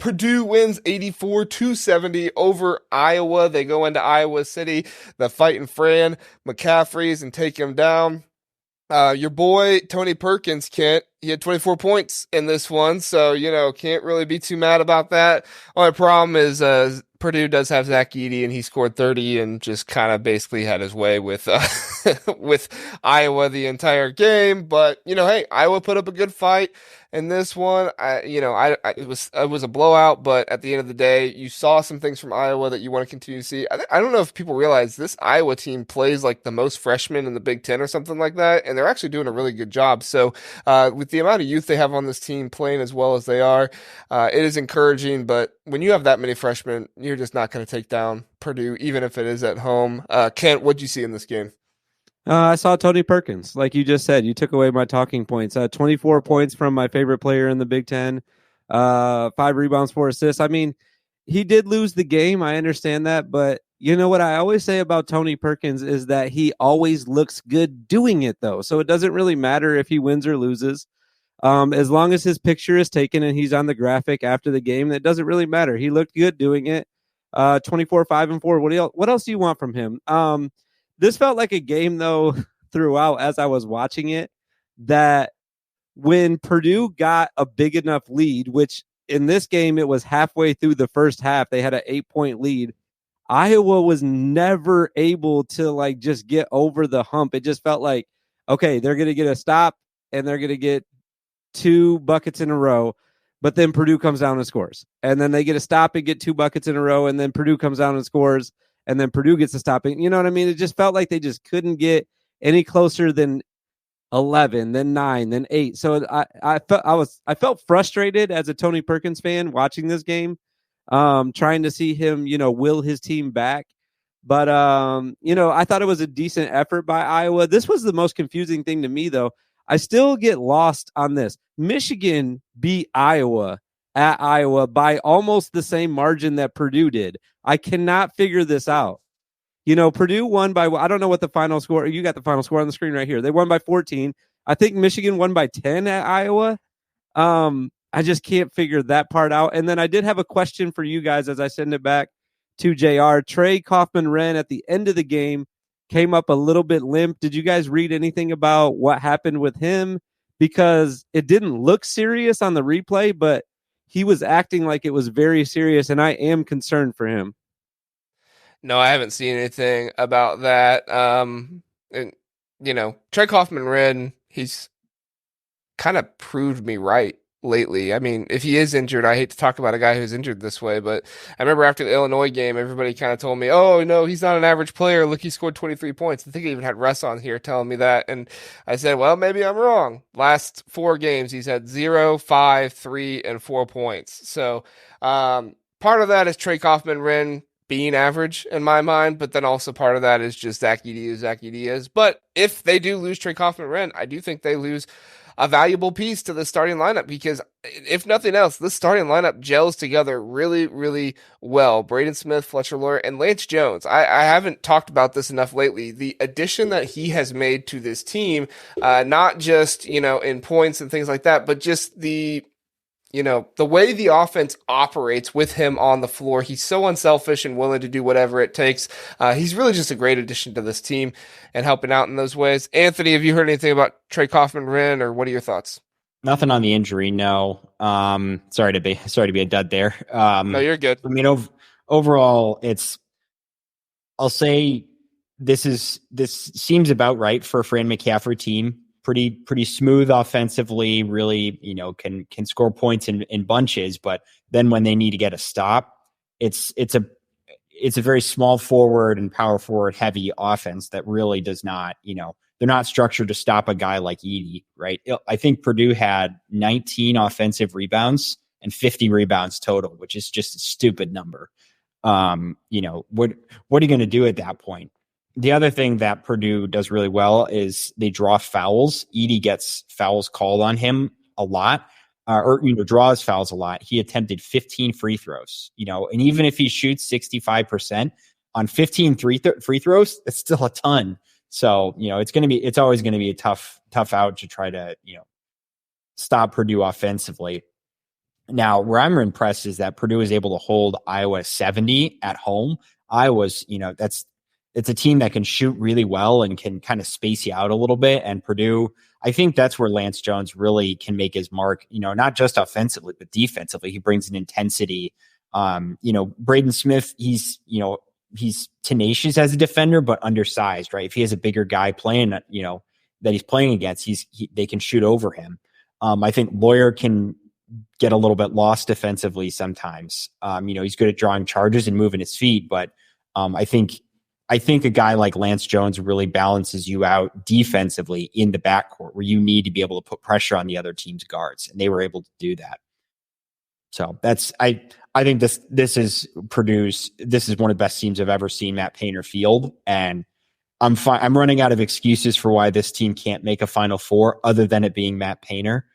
Purdue wins 84-70 over Iowa. They go into Iowa City, the fighting Fran McCaffreys, and take him down. Your boy, Tony Perkins, Kent, he had 24 points in this one, so, can't really be too mad about that. Only problem is Purdue does have Zach Edey, and he scored 30 and just kind of basically had his way with with Iowa the entire game. But, hey, Iowa put up a good fight in this one. It was a blowout, but at the end of the day, you saw some things from Iowa that you want to continue to see. I don't know if people realize this Iowa team plays like the most freshmen in the Big Ten or something like that, and they're actually doing a really good job. So with the amount of youth they have on this team playing as well as they are, it is encouraging. But when you have that many freshmen, you're just not going to take down Purdue, even if it is at home. Kent, what'd you see in this game? I saw Tony Perkins. Like you just said, you took away my talking points. 24 points from my favorite player in the Big Ten. 5 rebounds, 4 assists. I mean, he did lose the game. I understand that. But you know what I always say about Tony Perkins is that he always looks good doing it, though. So it doesn't really matter if he wins or loses. As long as his picture is taken and he's on the graphic after the game, that doesn't really matter. He looked good doing it. 24, 5, and 4. What else do you want from him? This felt like a game, though, throughout as I was watching it, that when Purdue got a big enough lead, which in this game it was halfway through the first half, they had an 8-point lead. Iowa was never able to just get over the hump. It just felt like, okay, they're going to get a stop and they're going to get 2 buckets in a row, but then Purdue comes down and scores. And then they get a stop and get 2 buckets in a row, and then Purdue comes down and scores. And then Purdue gets to stop it. You know what I mean? It just felt like they just couldn't get any closer than 11, then 9, then 8. So I felt frustrated as a Tony Perkins fan watching this game, trying to see him, will his team back. But I thought it was a decent effort by Iowa. This was the most confusing thing to me, though. I still get lost on this. Michigan beat Iowa at Iowa by almost the same margin that Purdue did. I cannot figure this out. Purdue won by, I don't know what the final score, you got the final score on the screen right here. They won by 14. I think Michigan won by 10 at Iowa. I just can't figure that part out. And then I did have a question for you guys as I send it back to JR. Trey Kaufman-Renn at the end of the game came up a little bit limp. Did you guys read anything about what happened with him? Because it didn't look serious on the replay, but he was acting like it was very serious, and I am concerned for him. No, I haven't seen anything about that. Trey Kaufman-Renn, he's kind of proved me right lately. I mean, if he is injured, I hate to talk about a guy who's injured this way, but I remember after the Illinois game, everybody kind of told me, oh, no, he's not an average player. Look, he scored 23 points. I think I even had Russ on here telling me that. And I said, well, maybe I'm wrong. Last 4 games, he's had 0, 5, 3, and 4 points. So part of that is Trey Kaufman-Renn being average in my mind, but then also part of that is just Zach Edey is. But if they do lose Trey Kaufman-Renn, I do think they lose a valuable piece to the starting lineup, because if nothing else, this starting lineup gels together really, really well. Braden Smith, Fletcher Loyer, and Lance Jones. I haven't talked about this enough lately. The addition that he has made to this team, not just, in points and things like that, but just the way the offense operates with him on the floor. He's so unselfish and willing to do whatever it takes. He's really just a great addition to this team and helping out in those ways. Anthony, have you heard anything about Trey Kaufman-Renn, or what are your thoughts? Nothing on the injury, no. Sorry to be a dud there. No, you're good. I mean, overall, I'll say this seems about right for a Fran McCaffrey team. Pretty smooth offensively, really, can score points in bunches, but then when they need to get a stop, it's a very small forward and power forward heavy offense that really does not, they're not structured to stop a guy like Edey, right? I think Purdue had 19 offensive rebounds and 50 rebounds total, which is just a stupid number. What are you going to do at that point? The other thing that Purdue does really well is they draw fouls. Edey gets fouls called on him a lot, draws fouls a lot. He attempted 15 free throws, and even if he shoots 65% on 15 free throws, it's still a ton. So, it's always going to be a tough out to try to, stop Purdue offensively. Now, where I'm impressed is that Purdue is able to hold Iowa 70 at home. Iowa's, it's a team that can shoot really well and can kind of space you out a little bit. And Purdue, I think that's where Lance Jones really can make his mark, not just offensively, but defensively. He brings an intensity. Braden Smith, he's tenacious as a defender, but undersized, right? If he has a bigger guy playing, that he's playing against, they can shoot over him. I think Lawyer can get a little bit lost defensively sometimes. He's good at drawing charges and moving his feet, but I think a guy like Lance Jones really balances you out defensively in the backcourt where you need to be able to put pressure on the other team's guards, and they were able to do that. So I think this is Purdue's. This is one of the best teams I've ever seen Matt Painter field, and I'm fine. I'm running out of excuses for why this team can't make a Final Four, other than it being Matt Painter.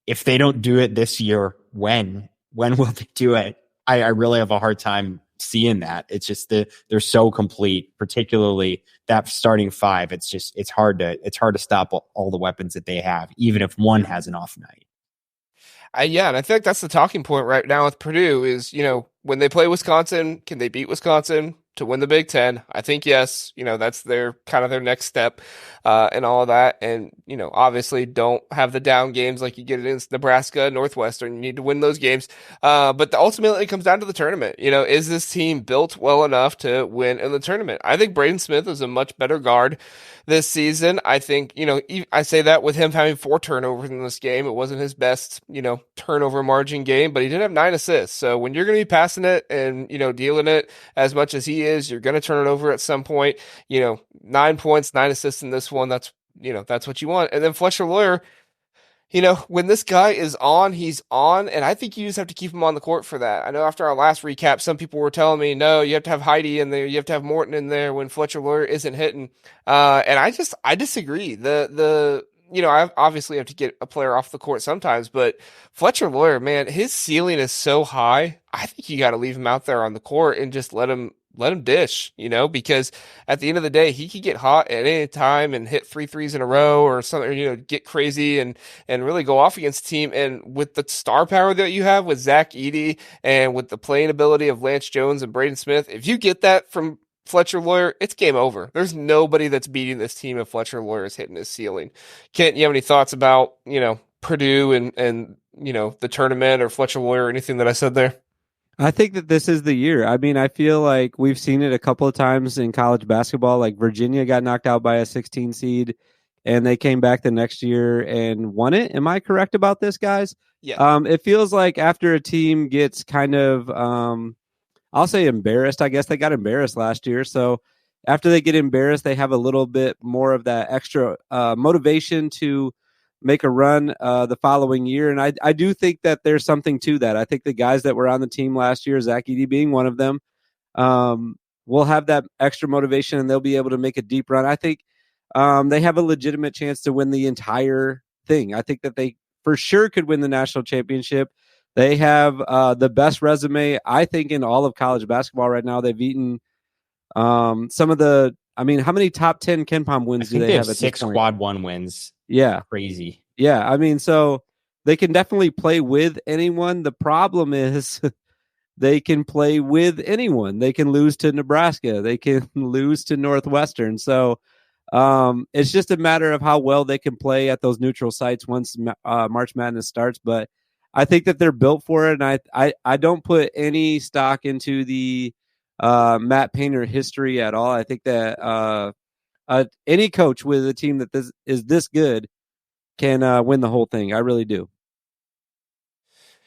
If they don't do it this year, when will they do it? I really have a hard time seeing that. It's just they're so complete, particularly that starting five. It's hard to stop all the weapons that they have, even if one has an off night. Yeah, and I think that's the talking point right now with Purdue is, when they play Wisconsin, can they beat Wisconsin to win the Big Ten? I think yes. That's their kind of their next step, and all of that. And obviously, don't have the down games like you get against Nebraska, Northwestern. You need to win those games. But ultimately, it comes down to the tournament. Is this team built well enough to win in the tournament? I think Braden Smith is a much better guard this season. I think, I say that with him having 4 turnovers in this game. It wasn't his best, turnover margin game, but he did have 9 assists. So when you're going to be passing it and, dealing it as much as he is, you're going to turn it over at some point. 9 points, 9 assists in this one. That's what you want. And then Fletcher Lawyer, when this guy is on, he's on, and I think you just have to keep him on the court for that. I know after our last recap, some people were telling me, no, you have to have Heidi in there, you have to have Morton in there when Fletcher Lawyer isn't hitting. And I disagree. I obviously have to get a player off the court sometimes, but Fletcher Lawyer, man, his ceiling is so high. I think you got to leave him out there on the court and just let him dish, because at the end of the day, he could get hot at any time and hit 3 threes in a row or something, get crazy and really go off against the team. And with the star power that you have with Zach Edey and with the playing ability of Lance Jones and Braden Smith, if you get that from Fletcher Lawyer, it's game over. There's nobody that's beating this team if Fletcher Lawyer is hitting his ceiling. Kent, you have any thoughts about, Purdue and the tournament or Fletcher Lawyer or anything that I said there? I think that this is the year. I mean, I feel like we've seen it a couple of times in college basketball. Like Virginia got knocked out by a 16 seed, and they came back the next year and won it. Am I correct about this, guys? Yeah. It feels like after a team gets kind of, I'll say embarrassed. I guess they got embarrassed last year. So after they get embarrassed, they have a little bit more of that extra motivation to make a run the following year. And I do think that there's something to that. I think the guys that were on the team last year, Zach Edey being one of them, will have that extra motivation and they'll be able to make a deep run. I think they have a legitimate chance to win the entire thing. I think that they for sure could win the national championship. They have the best resume, I think, in all of college basketball right now. They've eaten some of the, how many top 10 KenPom wins do they have at 6 quad 1 wins. Yeah. Crazy. Yeah. So they can definitely play with anyone. The problem is they can play with anyone. They can lose to Nebraska. They can lose to Northwestern. So it's just a matter of how well they can play at those neutral sites once March Madness starts. But I think that they're built for it. And I don't put any stock into the Matt Painter history at all. I think that any coach with a team that is this good can win the whole thing. I really do.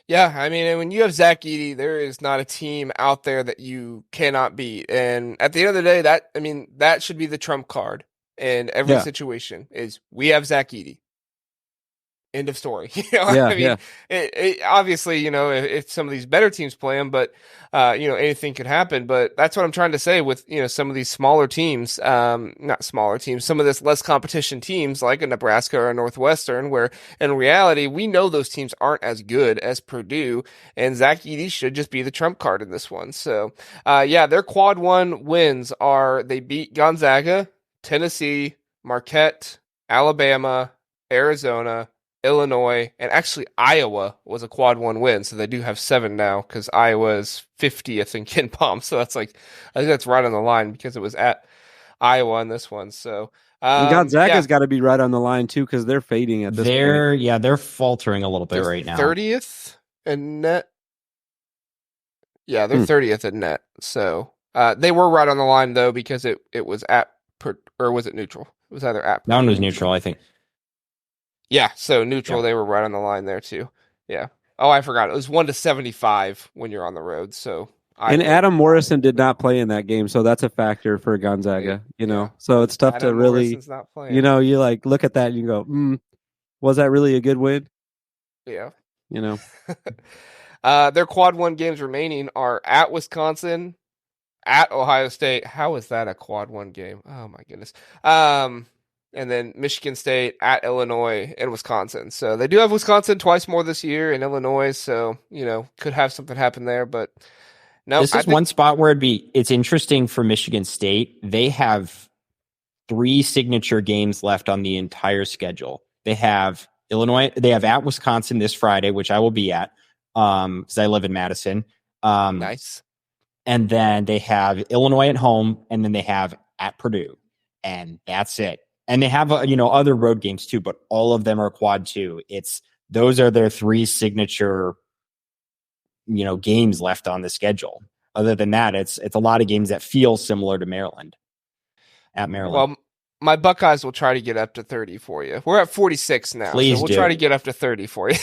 Yeah, and when you have Zach Edey, there is not a team out there that you cannot beat. And at the end of the day, that should be the trump card in every situation is we have Zach Edey. End of story. It obviously, if some of these better teams play them, but anything could happen. But that's what I'm trying to say with some of these smaller teams, not smaller teams, some of this less competition teams like a Nebraska or a Northwestern, where in reality we know those teams aren't as good as Purdue, and Zach Edey should just be the trump card in this one. So, their quad 1 wins are they beat Gonzaga, Tennessee, Marquette, Alabama, Arizona, Illinois, and actually Iowa was a quad one win, so they do have 7 now because Iowa is 50th in Ken Palm. So that's like, I think that's right on the line because it was at Iowa in this one. So And Gonzaga's yeah, got to be right on the line too because they're fading at this point. They're faltering a little bit they're right now. 30th in net. Yeah, they're 30th in net. So they were right on the line though because it was at or was it neutral? It was either at. That one was neutral, I think. Yeah, so neutral, Yeah. they were right on the line there too. Yeah. Oh, I forgot. It was 1-75 when you're on the road. So And Adam Morrison did not play in that game, so that's a factor for Gonzaga. You know, so it's tough Adam to really, Morrison's not playing. you know, you like look at that and you go, was that really a good win? Yeah. You know, their quad one games remaining are at Wisconsin, at Ohio State. How is that a quad one game? Oh my goodness. And then Michigan State, at Illinois, and Wisconsin. So they do have Wisconsin twice more this year, and Illinois. So could have something happen there, but no. This is one spot where it's interesting for Michigan State. They have 3 signature games left on the entire schedule. They have Illinois. They have at Wisconsin this Friday, which I will be at because I live in Madison. Nice. And then they have Illinois at home, and then they have at Purdue, and that's it. And they have other road games too, but all of them are quad 2. Those are their 3 signature games left on the schedule. Other than that, it's a lot of games that feel similar to Maryland. At Maryland. Well, my Buckeyes will try to get up to 30 for you. We're at 46 now. Please so we'll try to get up to 30 for you.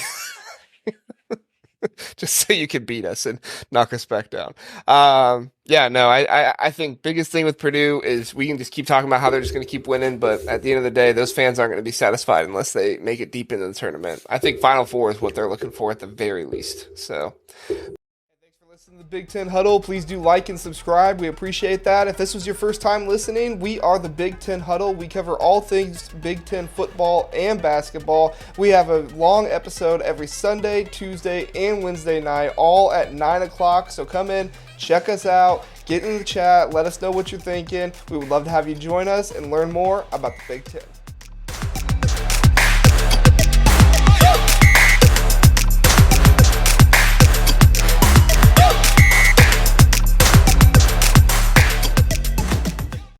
Just so you can beat us and knock us back down. I think biggest thing with Purdue is we can just keep talking about how they're just going to keep winning, but at the end of the day, those fans aren't going to be satisfied unless they make it deep into the tournament. I think Final Four is what they're looking for at the very least. So thanks for listening to the Big Ten Huddle. Please do like and subscribe. We appreciate that. If this was your first time listening, we are the Big Ten Huddle. We cover all things Big Ten football and basketball. We have a long episode every Sunday, Tuesday, and Wednesday night, all at 9 o'clock. So come in, check us out, get in the chat, let us know what you're thinking. We would love to have you join us and learn more about the Big Ten.